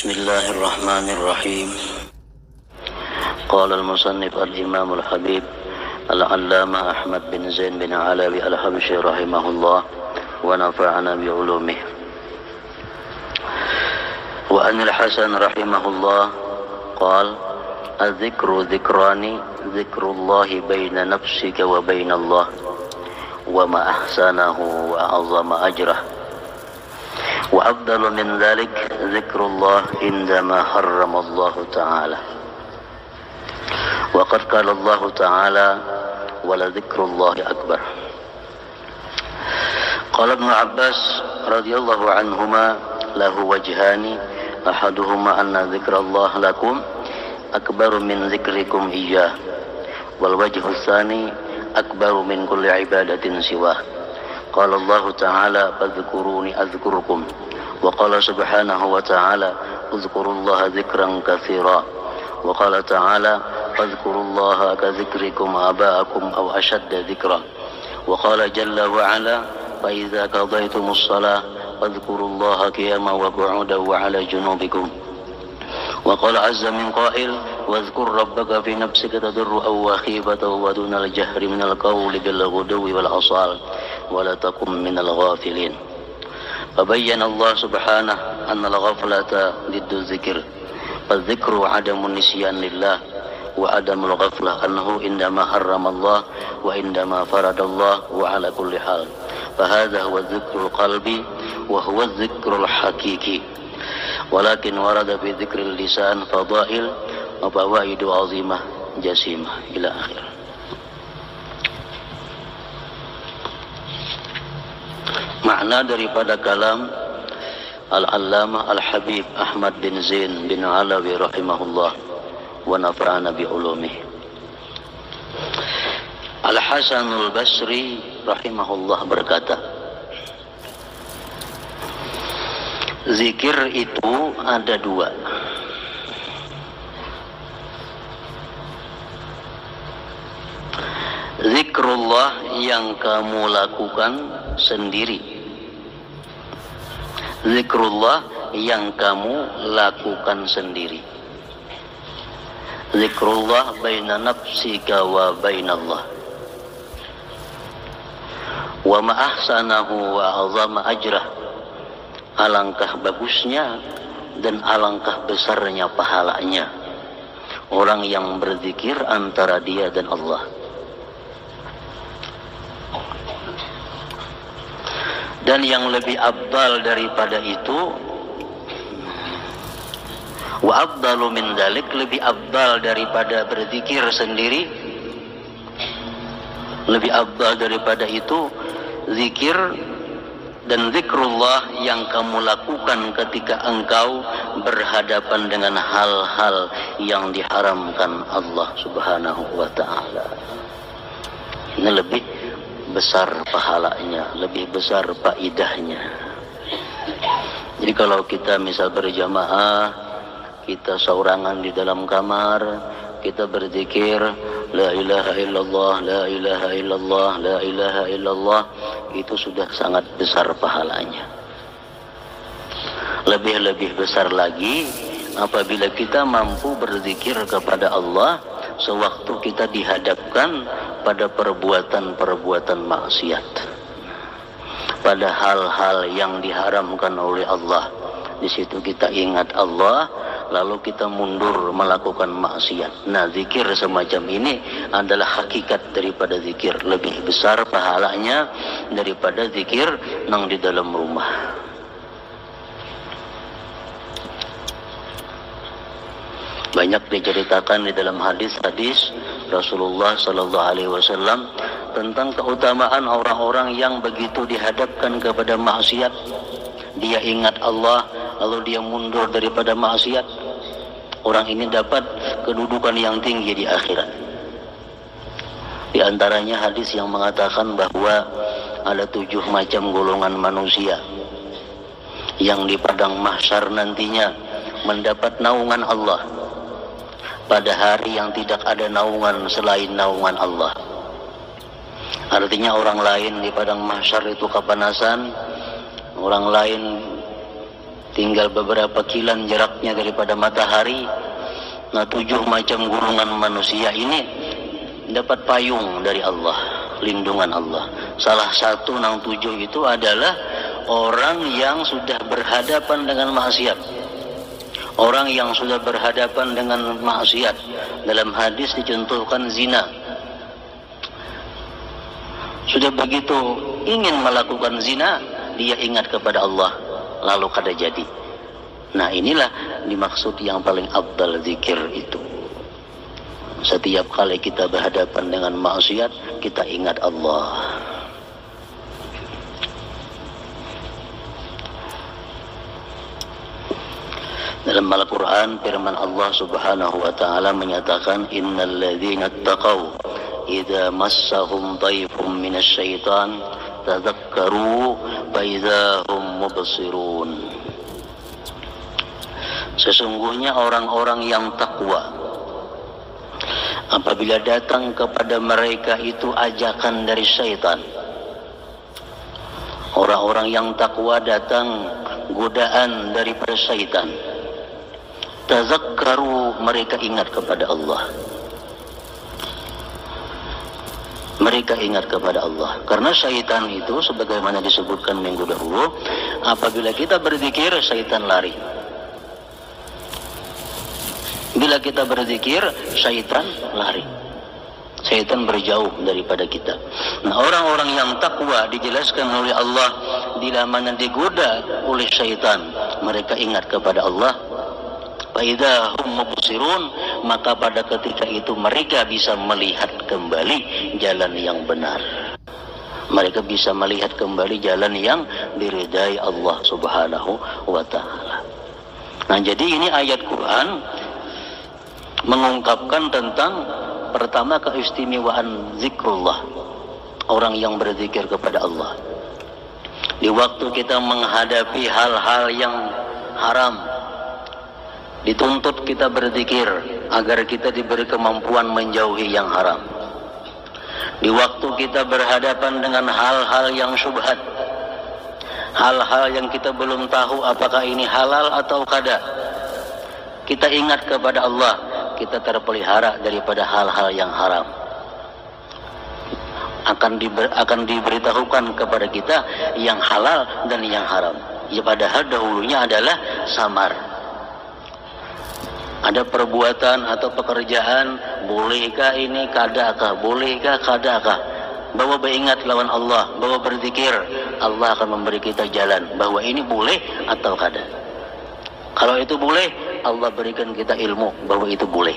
بسم الله الرحمن الرحيم. قال المصنف الإمام الحبيب العلامة أحمد بن زين بن علوي الحبشي رحمه الله ونفعنا بعلومه. وعن الحسن رحمه الله قال: الذكر ذكران، ذكر الله بين نفسك وبين الله وما أحسنه وأعظم أجره، وأفضل من ذلك ذكر الله عندما حرم الله تعالى. وقد قال الله تعالى: ولذكر الله أكبر. قال ابن عباس رضي الله عنهما: له وجهان، أحدهما أن ذكر الله لكم أكبر من ذكركم إياه، والوجه الثاني أكبر من كل عبادة سواه. قال الله تعالى: فاذكروني أذكركم. وقال سبحانه وتعالى: اذكروا الله ذكرا كثيرا. وقال تعالى: فاذكروا الله كذكركم آباءكم أو أشد ذكرا. وقال جل وعلا: فإذا قضيتم الصلاة فاذكروا الله قياما وقعودا وعلى جنوبكم. وقال عز من قائل: واذكر ربك في نفسك تضرعا وخيفة ودون الجهر من القول بالغدو والآصال ولا تكن من الغافلين. فبين الله سبحانه أن الغفلة ضد الذكر، فالذكر عدم النسيان لله، وعدم الغفلة أنه عندما حرم الله وعندما فرض الله وعلى كل حال. فهذا هو الذكر القلبي وهو الذكر الحقيقي. ولكن ورد في ذكر اللسان فضائل وفوائد عظيمة جسيمة إلى آخر. Makna daripada kalam Al-Allamah Al-Habib Ahmad bin Zain bin Alawi rahimahullah wa nafa'ana bi ulumih. Al-Hasanul Basri rahimahullah berkata, zikir itu ada dua. Zikrullah yang kamu lakukan sendiri, zikrullah yang kamu lakukan sendiri. Zikrullah baina nafsika wa bainallah. Wa ma ahsanahu wa azama ajrah. Alangkah bagusnya dan alangkah besarnya pahalanya orang yang berzikir antara dia dan Allah. Dan yang lebih afdal daripada itu, wa afdalu min dzalik, lebih afdal daripada berzikir sendiri, lebih afdal daripada itu zikir dan zikrullah yang kamu lakukan ketika engkau berhadapan dengan hal-hal yang diharamkan Allah Subhanahu wa ta'ala. Ini lebih besar pahalanya, lebih besar faidahnya. Jadi kalau kita misal berjamaah, kita saurangan di dalam kamar, kita berzikir la ilaha illallah, la ilaha illallah, la ilaha illallah, itu sudah sangat besar pahalanya. Lebih-lebih besar lagi apabila kita mampu berzikir kepada Allah sewaktu kita dihadapkan pada perbuatan-perbuatan maksiat, pada hal-hal yang diharamkan oleh Allah. Di situ kita ingat Allah, lalu kita mundur melakukan maksiat. Nah, zikir semacam ini adalah hakikat daripada zikir. Lebih besar pahalanya daripada zikir nang di dalam rumah. Banyak diceritakan di dalam hadis-hadis Rasulullah sallallahu alaihi wasallam tentang keutamaan orang-orang yang begitu dihadapkan kepada maksiat, dia ingat Allah lalu dia mundur daripada maksiat. Orang ini dapat kedudukan yang tinggi di akhirat. Di antaranya hadis yang mengatakan bahwa ada 7 macam golongan manusia yang di padang mahsyar nantinya mendapat naungan Allah pada hari yang tidak ada naungan selain naungan Allah. Artinya orang lain di padang mahsyar itu kepanasan, orang lain tinggal beberapa kilan jaraknya daripada matahari. Nah, 7 macam golongan manusia ini dapat payung dari Allah, lindungan Allah. Salah satu nang 7 itu adalah orang yang sudah berhadapan dengan maksiat. Orang yang sudah berhadapan dengan maksiat. Dalam hadis dicontohkan zina. Sudah begitu ingin melakukan zina, dia ingat kepada Allah, lalu kada jadi. Nah, inilah dimaksud yang paling afdal zikir itu. Setiap kali kita berhadapan dengan maksiat, kita ingat Allah. Dalam Al-Quran, firman Allah Subhanahu wa ta'ala menyatakan, innal ladzina taqaw idza massahum dhaifun minasyaitan tadzakkaru fa idza hum mubsirun. Sesungguhnya orang-orang yang takwa, apabila datang kepada mereka itu ajakan dari syaitan. Orang-orang yang takwa datang godaan daripada syaitan. Tazakkaru, mereka ingat kepada Allah. Mereka ingat kepada Allah. Karena syaitan itu sebagaimana disebutkan minggu dahulu, apabila kita berzikir, syaitan lari. Bila kita berzikir, syaitan lari. Syaitan berjauh daripada kita. Nah, orang-orang yang takwa dijelaskan oleh Allah, bila mana digoda oleh syaitan, mereka ingat kepada Allah. Fa idza hum mubsirun, maka pada ketika itu mereka bisa melihat kembali jalan yang benar. Mereka bisa melihat kembali jalan yang diridai Allah Subhanahu wa ta'ala. Nah, jadi ini ayat Quran mengungkapkan tentang pertama keistimewaan zikrullah, orang yang berzikir kepada Allah. Di waktu kita menghadapi hal-hal yang haram, dituntut kita berzikir agar kita diberi kemampuan menjauhi yang haram. Di waktu kita berhadapan dengan hal-hal yang syubhat, hal-hal yang kita belum tahu apakah ini halal atau kada, kita ingat kepada Allah, kita terpelihara daripada hal-hal yang haram. Akan diberitahukan kepada kita yang halal dan yang haram. Ya, padahal dahulunya adalah samar. Ada perbuatan atau pekerjaan, bolehkah ini, kadakah, bolehkah, kadakah. Bahwa beringat lawan Allah, bahwa berzikir, Allah akan memberi kita jalan bahwa ini boleh atau kada. Kalau itu boleh, Allah berikan kita ilmu bahwa itu boleh.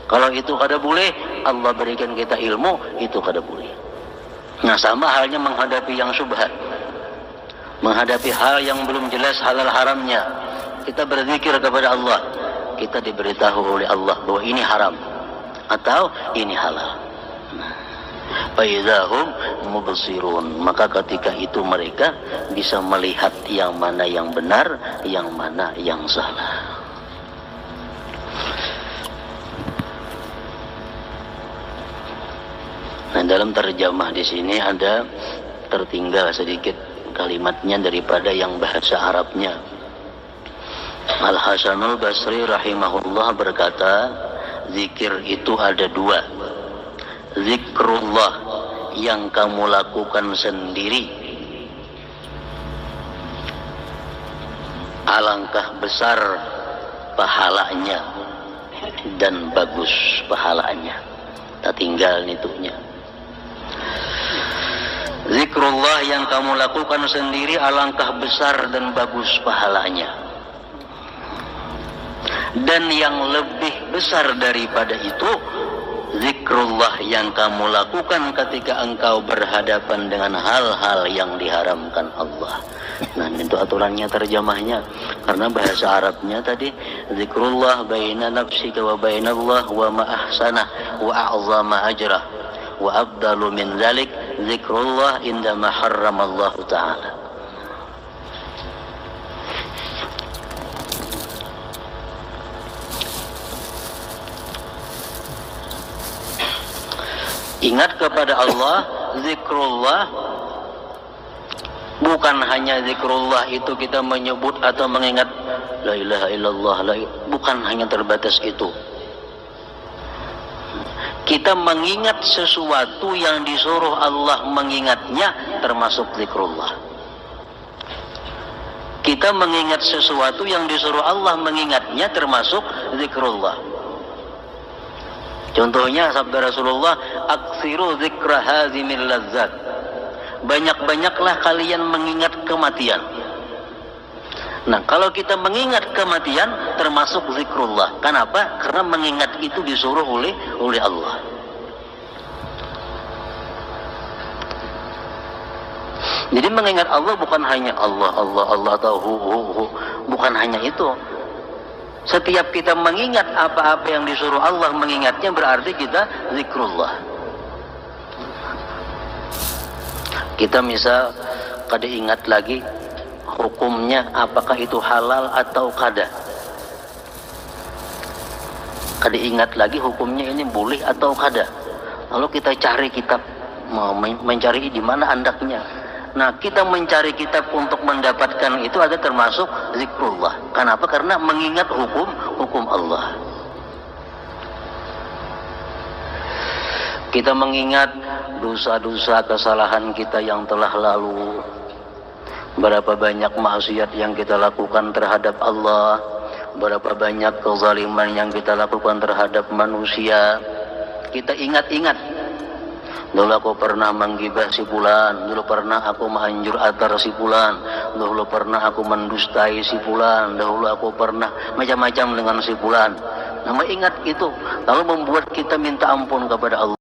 Kalau itu kada boleh, Allah berikan kita ilmu itu kada boleh. Nah, sama halnya menghadapi yang syubhat, menghadapi hal yang belum jelas halal haramnya, kita berzikir kepada Allah, kita diberitahu oleh Allah bahwa ini haram atau ini halal. Fa idza hum mubsirun, maka ketika itu mereka bisa melihat yang mana yang benar, yang mana yang salah. Nah, dalam terjemah di sini ada tertinggal sedikit kalimatnya daripada yang bahasa Arabnya. Al-Hasanul Basri rahimahullah berkata, zikir itu ada dua. Zikrullah yang kamu lakukan sendiri, alangkah besar pahalanya dan bagus pahalanya. Tak tinggal nitunya. Zikrullah yang kamu lakukan sendiri, alangkah besar dan bagus pahalanya. Dan yang lebih besar daripada itu, zikrullah yang kamu lakukan ketika engkau berhadapan dengan hal-hal yang diharamkan Allah. Nah, itu aturannya, terjemahnya. Karena bahasa Arabnya tadi, zikrullah baina nafsika wa bainallah wa ma ahsanah wa a'zama ajrah wa afdalu min dzalik zikrullah indama harramallahu ta'ala. Ingat kepada Allah, zikrullah Bukan hanya zikrullah itu kita menyebut atau mengingat la ilaha illallah, bukan hanya terbatas itu. Kita mengingat sesuatu yang disuruh Allah mengingatnya termasuk zikrullah. Kita mengingat sesuatu yang disuruh Allah mengingatnya termasuk zikrullah. Contohnya sabda Rasulullah, aksiru zikra hazimil lazzat. Banyak-banyaklah kalian mengingat kematian. Nah, kalau kita mengingat kematian termasuk zikrullah. Kenapa? Karena mengingat itu disuruh oleh Allah. Jadi mengingat Allah bukan hanya Allah atau hu. Bukan hanya itu. Setiap kita mengingat apa-apa yang disuruh Allah mengingatnya berarti kita zikrullah. Kita misal kada ingat lagi hukumnya apakah itu halal atau kada. Kada ingat lagi hukumnya ini boleh atau kada. Lalu kita cari kitab, mencari di mana andaknya. Nah, kita mencari kitab untuk mendapatkan itu ada termasuk zikrullah. Kenapa? Karena mengingat hukum Allah. Kita mengingat dosa-dosa kesalahan kita yang telah lalu. Berapa banyak maksiat yang kita lakukan terhadap Allah. Berapa banyak kezaliman yang kita lakukan terhadap manusia. Kita ingat-ingat. Dulu aku pernah menggibah si fulan, dulu pernah aku menghancur atar si fulan, dulu pernah aku mendustai si fulan, dahulu aku pernah macam-macam dengan si fulan. Nama ingat itu, lalu membuat kita minta ampun kepada Allah.